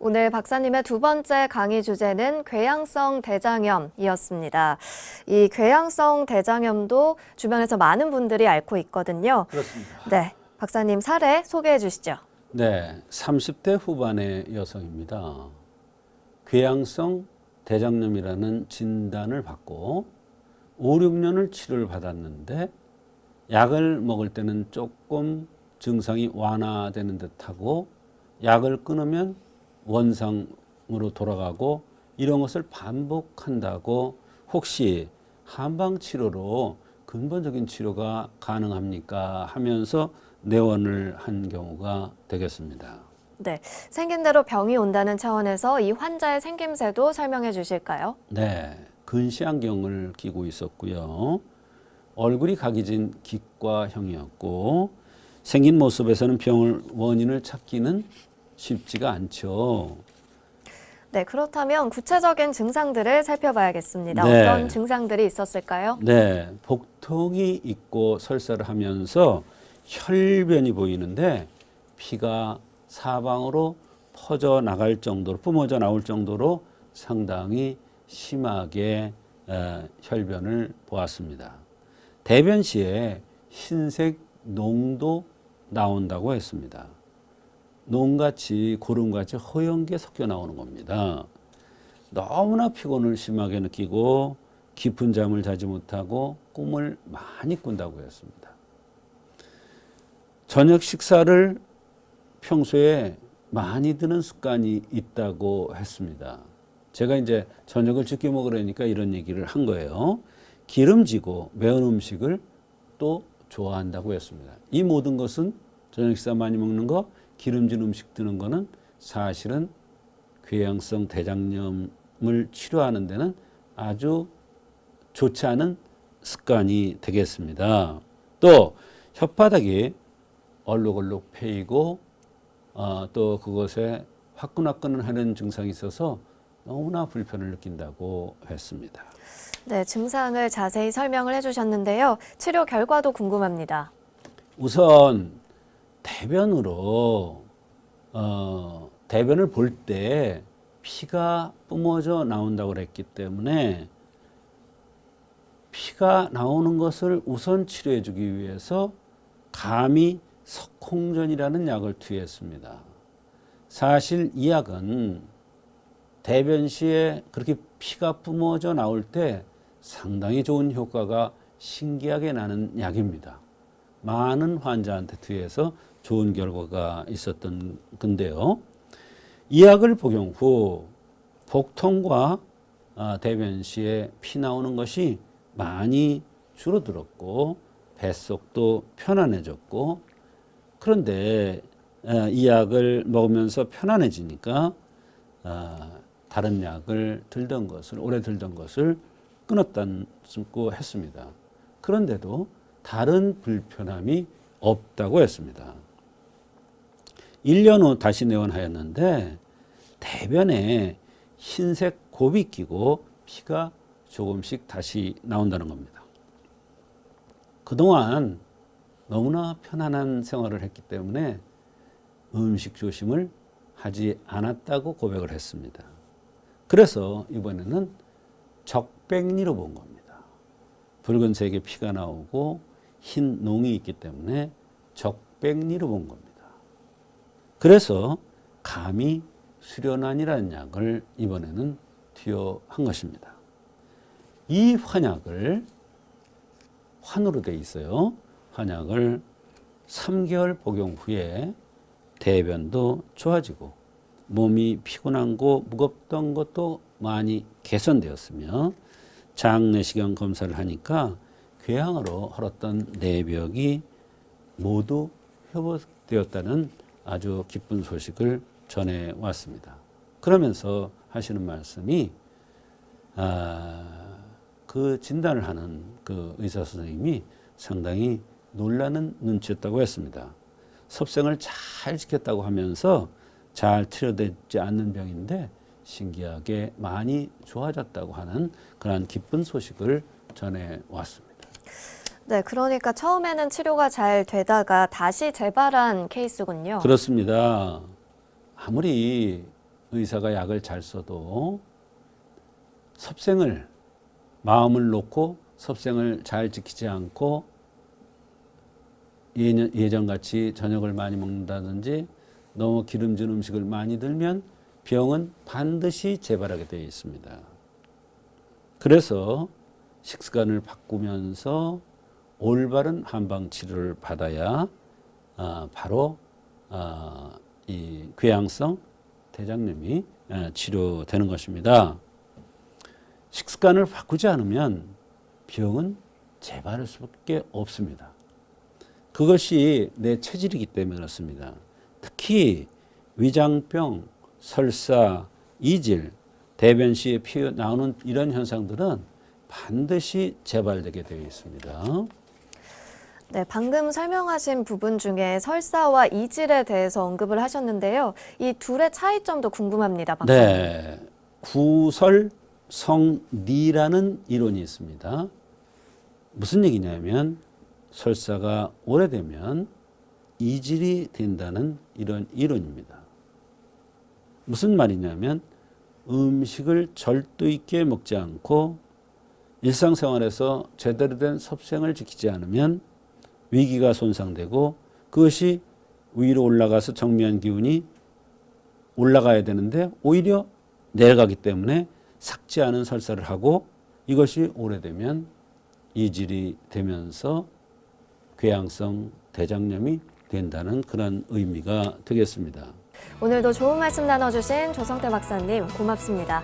오늘 박사님의 두 번째 강의 주제는 궤양성 대장염이었습니다. 이 궤양성 대장염도 주변에서 많은 분들이 앓고 있거든요. 그렇습니다. 네, 박사님 사례 소개해 주시죠. 네, 30대 후반의 여성입니다. 궤양성 대장염이라는 진단을 받고 5, 6년을 치료를 받았는데 약을 먹을 때는 조금 증상이 완화되는 듯하고 약을 끊으면 원상으로 돌아가고 이런 것을 반복한다고 혹시 한방 치료로 근본적인 치료가 가능합니까? 하면서 내원을 한 경우가 되겠습니다. 네, 생긴 대로 병이 온다는 차원에서 이 환자의 생김새도 설명해 주실까요? 네, 근시안경을 끼고 있었고요. 얼굴이 각이진 기과형이었고 생긴 모습에서는 병을 원인을 찾기는 쉽지가 않죠. 네, 그렇다면 구체적인 증상들을 살펴봐야겠습니다. 네. 어떤 증상들이 있었을까요? 네, 복통이 있고 설사를 하면서 혈변이 보이는데 피가 사방으로 퍼져 나갈 정도로 뿜어져 나올 정도로 상당히 심하게 혈변을 보았습니다. 대변 시에 흰색 농도 나온다고 했습니다. 농같이 고름같이 허연 게 섞여 나오는 겁니다. 너무나 피곤을 심하게 느끼고 깊은 잠을 자지 못하고 꿈을 많이 꾼다고 했습니다. 저녁 식사를 평소에 많이 드는 습관이 있다고 했습니다. 제가 이제 저녁을 늦게 먹으려니까 이런 얘기를 한 거예요. 기름지고 매운 음식을 또 좋아한다고 했습니다. 이 모든 것은 저녁 식사 많이 먹는 거, 기름진 음식 드는 거는 사실은 궤양성 대장염을 치료하는 데는 아주 좋지 않은 습관이 되겠습니다. 또 혓바닥이 얼룩얼룩 패이고 또 그것에 화끈화끈 하는 증상이 있어서 너무나 불편을 느낀다고 했습니다. 네, 증상을 자세히 설명을 해주셨는데요. 치료 결과도 궁금합니다. 우선 대변으로 대변을 볼 때 피가 뿜어져 나온다고 그랬기 때문에 피가 나오는 것을 우선 치료해 주기 위해서 감히 석홍전이라는 약을 투여했습니다. 사실 이 약은 대변 시에 그렇게 피가 뿜어져 나올 때 상당히 좋은 효과가 신기하게 나는 약입니다. 많은 환자한테 투여해서 좋은 결과가 있었던 건데요. 이 약을 복용 후 복통과 대변 시에 피 나오는 것이 많이 줄어들었고 뱃속도 편안해졌고 그런데 이 약을 먹으면서 편안해지니까 다른 약을 오래 들던 것을 끊었다고 했습니다. 그런데도 다른 불편함이 없다고 했습니다. 1년 후 다시 내원하였는데 대변에 흰색 곱이 끼고 피가 조금씩 다시 나온다는 겁니다. 그동안 너무나 편안한 생활을 했기 때문에 음식 조심을 하지 않았다고 고백을 했습니다. 그래서 이번에는 적백리로 본 겁니다. 붉은색의 피가 나오고 흰 농이 있기 때문에 적백리로 본 겁니다. 그래서 감히 수련환이라는 약을 이번에는 투여한 것입니다. 이 환약을 환으로 되어 있어요. 환약을 3개월 복용 후에 대변도 좋아지고 몸이 피곤한 거 무겁던 것도 많이 개선되었으며 장내시경 검사를 하니까 궤양으로 헐었던 내벽이 모두 회복되었다는 아주 기쁜 소식을 전해왔습니다. 그러면서 하시는 말씀이 그 진단을 하는 그 의사 선생님이 상당히 놀라는 눈치였다고 했습니다. 섭생을 잘 지켰다고 하면서 잘 치료되지 않는 병인데 신기하게 많이 좋아졌다고 하는 그런 기쁜 소식을 전해왔습니다. 네, 그러니까 처음에는 치료가 잘 되다가 다시 재발한 케이스군요. 그렇습니다. 아무리 의사가 약을 잘 써도 섭생을 마음을 놓고 섭생을 잘 지키지 않고 예전같이 저녁을 많이 먹는다든지 너무 기름진 음식을 많이 들면 병은 반드시 재발하게 되어 있습니다. 그래서 식습관을 바꾸면서 올바른 한방 치료를 받아야 바로 이 궤양성 대장염이 치료되는 것입니다. 식습관을 바꾸지 않으면 병은 재발할 수밖에 없습니다. 그것이 내 체질이기 때문에 그렇습니다. 특히 위장병, 설사, 이질, 대변 시에 피 나오는 이런 현상들은 반드시 재발되게 되어 있습니다. 네, 방금 설명하신 부분 중에 설사와 이질에 대해서 언급을 하셨는데요. 이 둘의 차이점도 궁금합니다, 박사님. 네, 구설성리라는 이론이 있습니다. 무슨 얘기냐면 설사가 오래되면 이질이 된다는 이런 이론입니다. 무슨 말이냐면 음식을 절도 있게 먹지 않고 일상생활에서 제대로 된 섭생을 지키지 않으면 위기가 손상되고 그것이 위로 올라가서 정면 기운이 올라가야 되는데 오히려 내려가기 때문에 삭지 않은 설사를 하고 이것이 오래되면 이질이 되면서 궤양성 대장염이 된다는 그런 의미가 되겠습니다. 오늘도 좋은 말씀 나눠주신 조성태 박사님 고맙습니다.